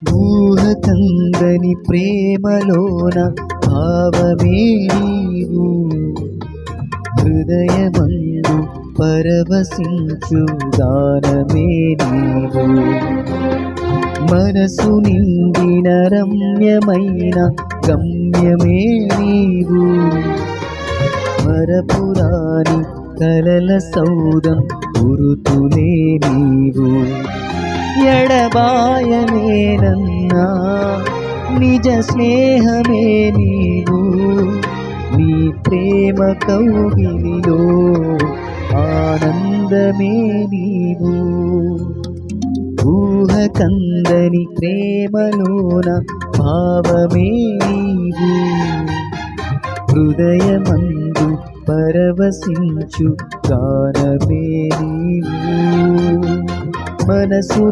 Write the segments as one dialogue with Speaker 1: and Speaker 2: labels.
Speaker 1: ఊహకందని ప్రేమలోన భావమే నీవు, హృదయమందు పరవశించు గానమే నీవు. మనసు నిండిన రమ్యమైన గమ్యమే నీవు, మరపురాని కలల సౌదం గురుతులే నీవు. ఎడబాయలేనన్నా నిజ స్నేహమే నీవు, నీ ప్రేమ కౌగిలిలో ఆనందమే నీవు. ఊహకందని ప్రేమలోన భావమే నీవు, హృదయమందు పరవశించు గానమే నీవు. మనసు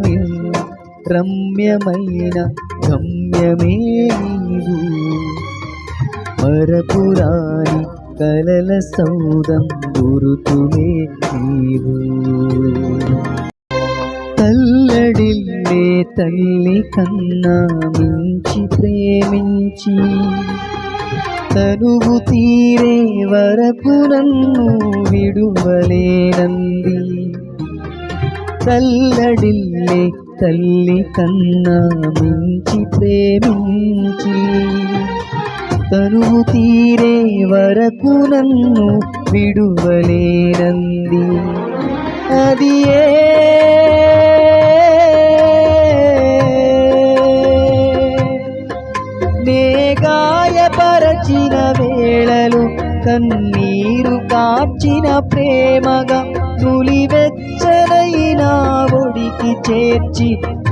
Speaker 1: రమ్యమైన గమ్యమే నీవు, మరపురాని కలల సౌదం గురుతులే నీవు. తల్లడిల్లే తల్లి కన్నా మించి ప్రేమించి తనువు తీరే వరకు నన్ను విడువలేనంది. తల్లడిల్లే తల్లి కన్నా మించి ప్రేమించి తనువు తీరే వరకు నన్ను విడువలేనంది. అది నే గాయపరచిన వేళలు కన్నీరు కార్చిన ప్రేమగా నులివెచ్చనైన ఒడికి చేర్చి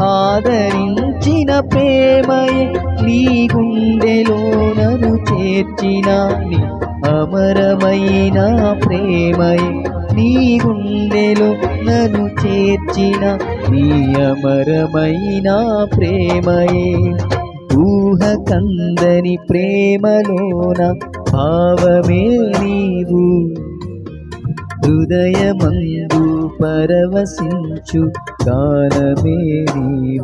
Speaker 1: ఆదరించిన ప్రేమయే నీ గుండెలో నన్ను చేర్చిన నీ అమరమైన ప్రేమయే, నీ గుండెలో నన్ను చేర్చిన నీ అమరమైన ప్రేమయే. ఊహకందని ప్రేమలోన భావమే నీవు, హృదయమందు పరవశించు గానమే నీవు.